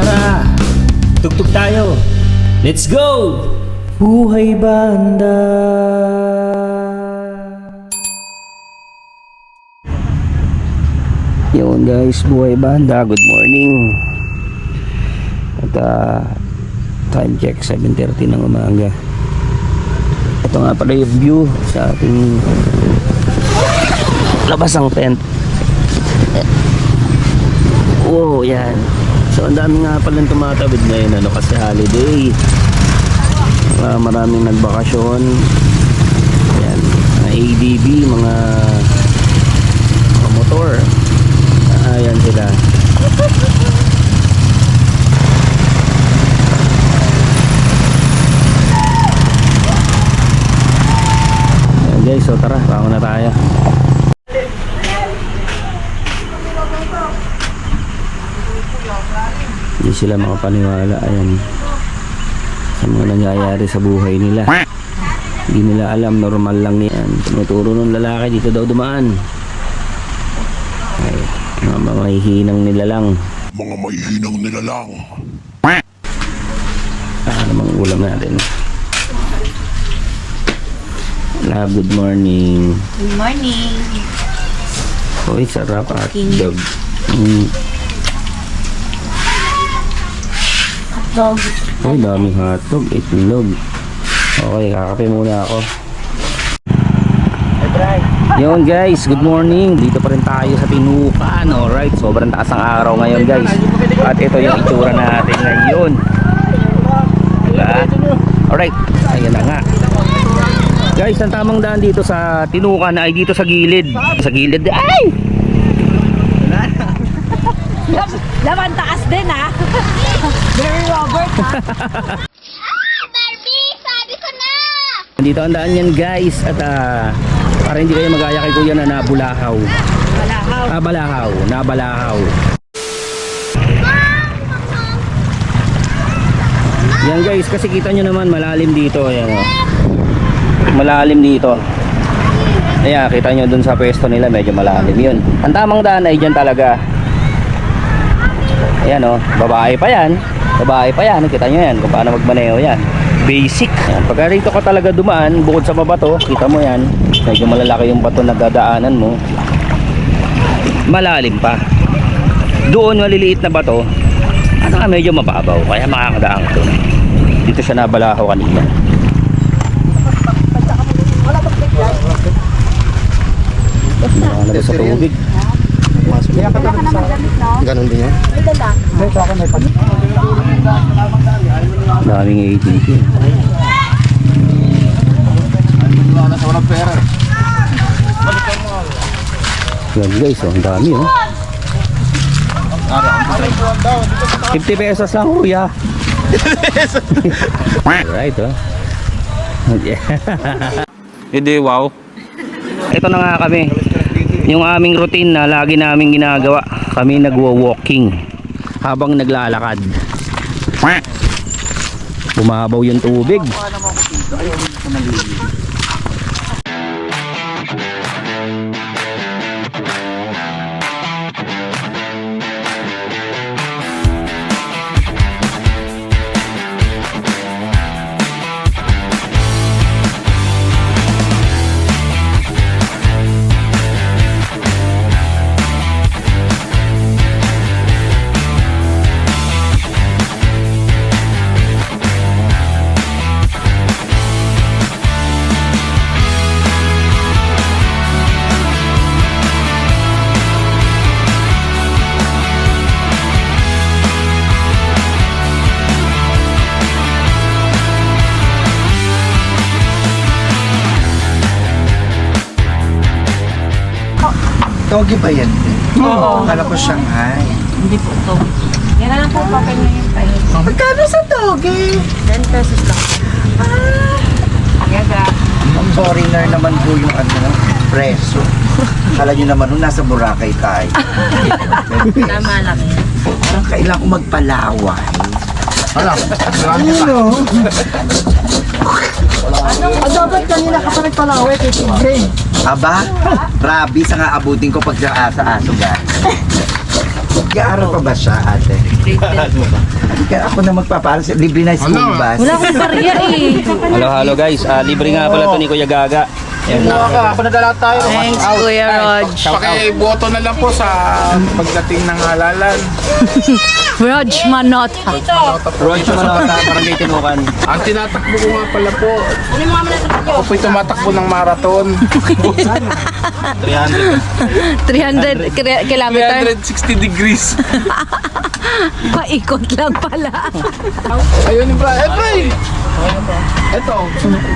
Tara, tugtog tayo. Let's go! Buhay banda. Yun guys, buhay banda. Good morning. At time check 7:30 ng umaga. Ito nga pala yung view sa ating labas ng tent. Wow, yan. So ang dami nga palang tumatawid ngayon kasi holiday. Maraming nagbakasyon. Yan, mga ADB, mga motor. Ayan sila. Ayan guys, so tara, bangon na tayo. Hindi sila makapaniwala ayan sa mga nangyayari sa buhay nila. Hindi nila alam, normal lang yan. Tinuturo ng lalaki dito daw dumaan. Ay, mga mahihinang nila lang. Mga mahihinang nila lang. Namang ulam natin. Good morning. Good morning. Uy, sarap at dog. Dog. Uy, daming hotdog, itlog. Okay, kakape muna ako. Yun guys, good morning. Dito pa rin tayo sa Tinukan. Alright, sobrang taas ang araw ngayon guys. At ito yung itsura natin ngayon. Diba? Alright, ayan na nga. Guys, ang tamang daan dito sa Tinukan ay dito sa gilid. Sa gilid, ay! Laban taas din ha. Very Robert ha. Barbie, sabi ko na! Dito ang daan yan guys. At para hindi kayo magaya kay kuya na nabulahaw. Balahaw. Balahaw, nabalahaw. Yan guys, kasi kita nyo naman malalim dito. Ayan, oh. Malalim dito. Ayan, kita nyo dun sa pwesto nila medyo malalim yun. Ang tamang daan ay dyan talaga. Ayan o, babae pa yan. Babae pa yan, kita nyo yan kung paano magmaneho yan. Basic. Ayan, pagka rito ka talaga dumaan, bukod sa mabato, kita mo yan, medyo malalaki yung bato na dadaanan mo. Malalim pa. Doon maliliit na bato, medyo mababaw, kaya makakadaan ka doon. Dito siya nabalahaw kanina. Nakalabas sa tubig. Ganon din yan? Daming ATV. Yan guys, oh, ang dami oh. 50 pesos lang kuya. Right oh. Hindi, wow. Ito na nga kami. Yung aming routine na lagi namin ginagawa. Kami nagwo-walking habang naglalakad. Bumabaw yung tubig. Togi ba yan? Oo. Akala ko Shanghai. Hindi po to. Yan na lang po papel nyo yung tayo. Magkano sa Togi? 10 pesos lang. Yaga. Ang foreigner naman po yung preso. Akala nyo naman nung nasa Boracay tayo. Tama lang. Parang kailangan ko magpalaway. Alam, dapat kanina ka pa nagpalaway kay Tigre. Aba, rabies ang aabutin ko pag sa aso-aso ga. Nag-aaral pa ba siya, ate? Kaya ako na magpapaaral sa libre na school bus. Wala akong barya eh. Halo guys, libre nga pala to ni Kuya Gaga. Yan. Ako na lang tayo. Thanks, Kuya Rog. Pakiboto na lang po sa pagdating ng halalan. Rog Manota. Roy Manota, Barangay Tinukan. Ang tinatakbo ko nga pala po. Ako po'y tumatakbo ng marathon. 300. 300 kilometer. 360 degrees. Paikot lang pala. Ayun yung bra. Ito.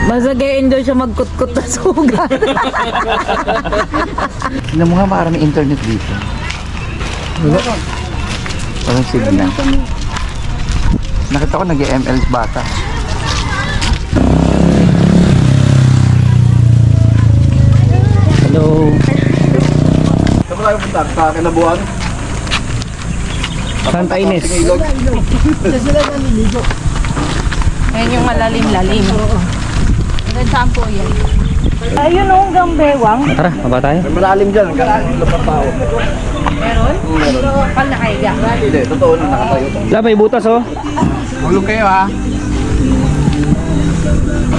Masagayin daw siya magkutkot na sugat. Tingnan mo nga maraming internet dito. Walang signal. Nakita ko nag-ML bata. Hello. Saan tayo punta? Sa Kinabuhan? Santa Ines. Ayan yung malalim-lalim. Saan po yan? Ayun o, hanggang bewang. Tara, baba tayo. May malalim dyan. Kailangan lumang tao. Meron? Pag nakahiga. Hindi, totoo na nakatayo. Wala, may butas oh. Hulog kayo ha.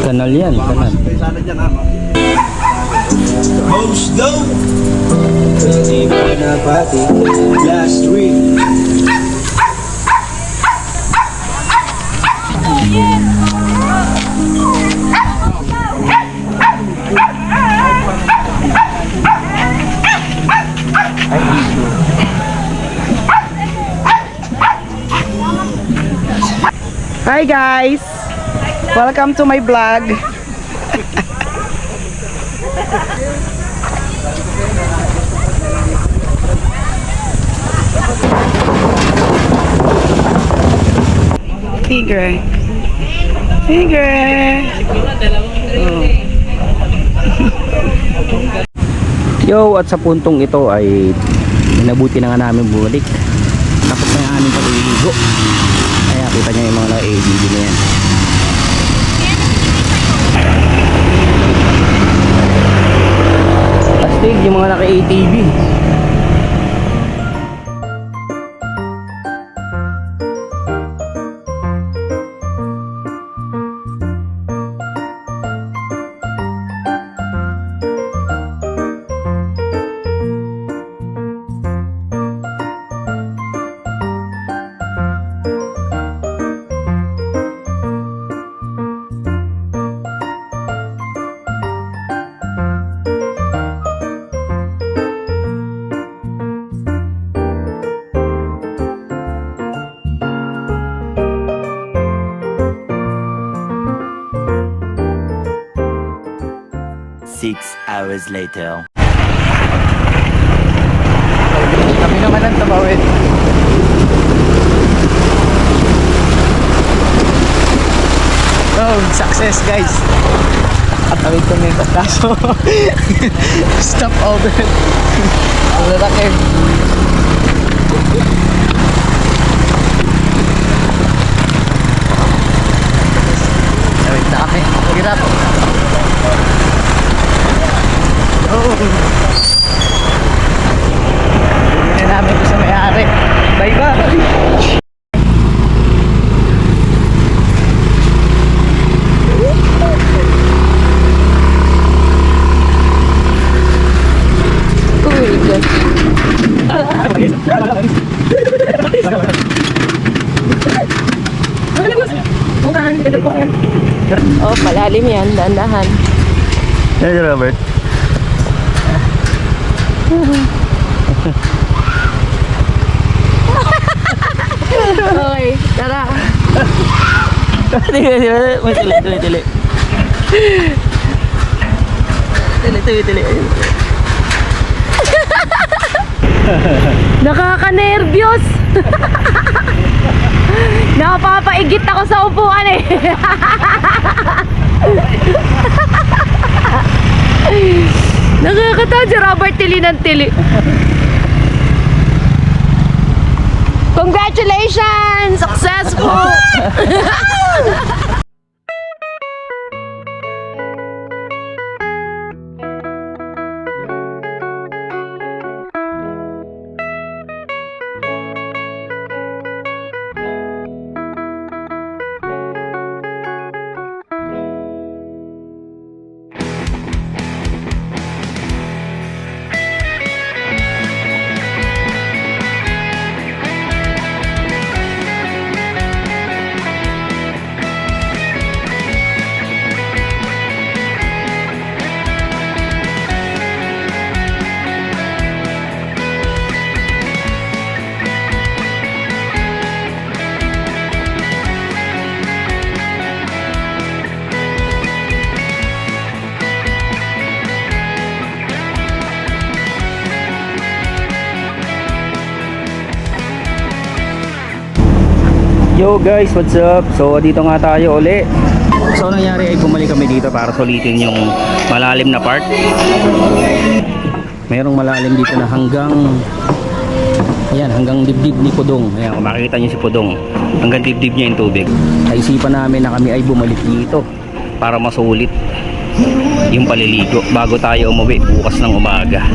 Kanal yan, kanal. Sana dyan ha. Most dope. Di ba na pati last week? Hi guys! Welcome to my vlog. Tigre. Tigre. Yo, at sa puntong ito ay inabuti na nga namin bumalik. Tapos na yung aming paliligo. Kaya kita niya yung mga ADD na yan. Astig yung mga naka-ATV. Hours later. Kami naman ang tabawin. Oh, success guys. At awit kami ito. Kaso, stop over. Ang lalaki. Awit na kami. Hirap. Hindi na namin ito sa may-ari. Bye-bye! Oh, malalim yan. Dandahan. Hey Robert. Okay, tara. May tili. Tili. Nakaka-nervyos. Napapaigit ako sa upuan eh. Nakakatawa si Robert tili ng tili. Congratulations! Successful! Yo guys, what's up? So dito nga tayo uli. So nangyari ay bumalik kami dito para sulitin yung malalim na part. Merong malalim dito na hanggang dibdib ni Pudong. Ayan, kung makikita nyo si Pudong, hanggang dibdib niya yung tubig. Naisipan namin na kami ay bumalik dito para masulit yung paliligo bago tayo umuwi bukas ng umaga.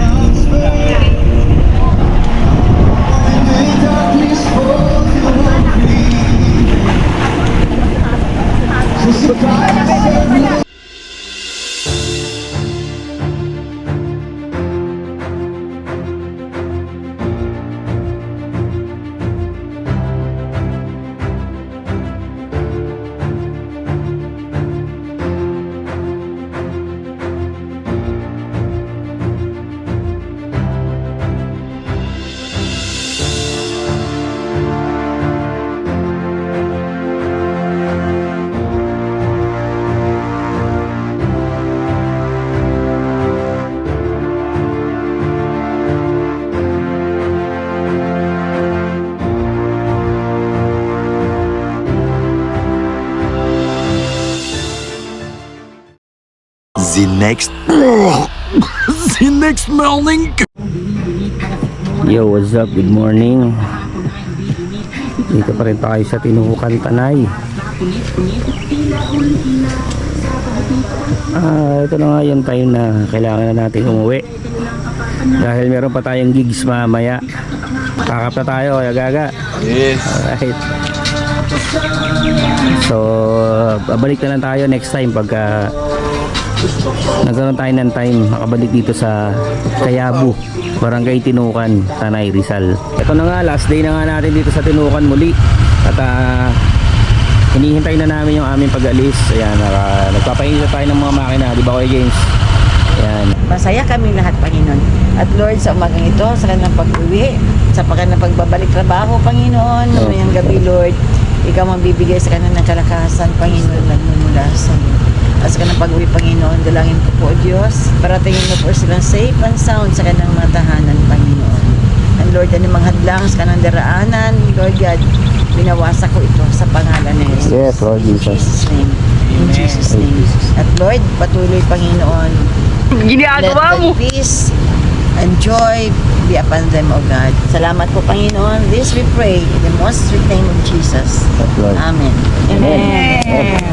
The next morning. Yo, what's up? Good morning. Dito pa rin tayo sa Tinukan, Tanay. Ito na nga yung time na kailangan na natin umuwi dahil meron pa tayong gigs mamaya. Kakap na tayo, Gaga. Yes. Alright. So babalik na lang tayo next time pagka nagkaroon tayo ng time makabalik dito sa Kayabu, Barangay Tinukan, Tanay, Rizal. Ito na nga, last day na nga natin dito sa Tinukan muli. At hinihintay na namin yung aming pag-alis. Ayan, nagpapainit tayo ng mga makina, di ba Kuya James? Ayan. Masaya kami lahat, Panginoon. At Lord, sa umagang ito, sa kanilang pag-uwi, sa kanilang pagbabalik trabaho, Panginoon, ngayong gabi, Lord, Ikaw magbibigay sa kanilang kalakasan, Panginoon, nagmumula sa iyo. At sa kanilang pag-uwi, Panginoon, dalangin ko po, O Diyos, para tingin mo po silang safe and sound sa kanilang mga tahanan, Panginoon. And Lord, anumang hadlang sa kanilang daraanan, Lord God, binawasa ko ito sa pangalan ni Jesus. Yes, Lord Jesus. In Jesus' name. In Jesus' name. At Lord, patuloy, Panginoon, Ginagawa mo. let peace and joy be upon them, O God. Salamat po, Panginoon. This we pray in the most sweet name of Jesus. Lord. Amen. Amen.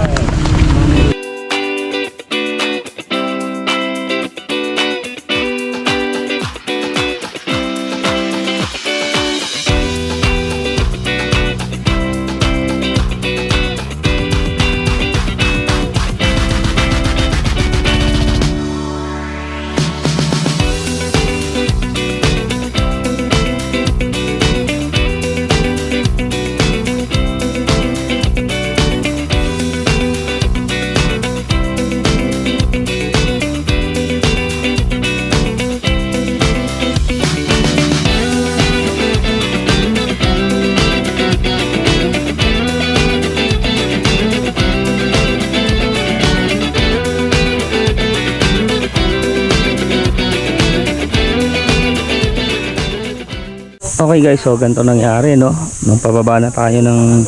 Okay guys, so ganito nangyari, no? Nung pababa na tayo ng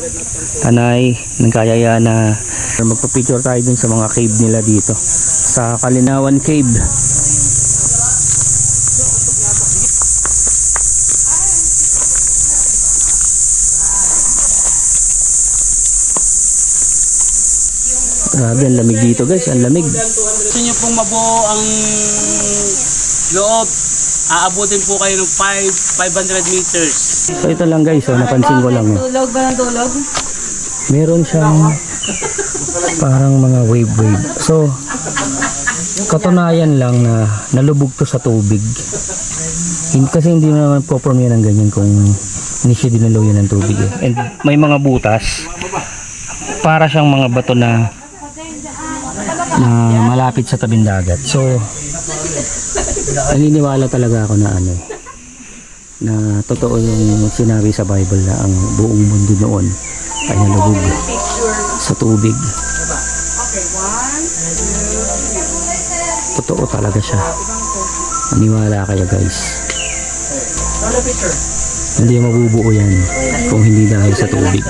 Tanay, ng Kayaya na magpa-picture tayo dun sa mga cave nila dito sa Kalinawan Cave. Grabe, ang lamig dito guys, ang lamig. Gusto nyo pong mabuo ang loob, aabutin po kayo ng 500 meters. So ito lang guys, so napansin ko lang, no? Tulog ba ng tulog? Meron siyang parang mga wave. So katunayan lang na nalubog to sa tubig. Kasi hindi naman po-form yan ng ganyan kung hindi siya dinalaw yan ng tubig eh. And may mga butas para siyang mga bato na malapit sa tabing dagat. So naniniwala talaga ako na na totoo yung sinabi sa Bible na ang buong mundo noon ay nalubog sa tubig. Totoo talaga siya. Maniwala kayo guys. Hindi mabubuo yan kung hindi dahil sa tubig.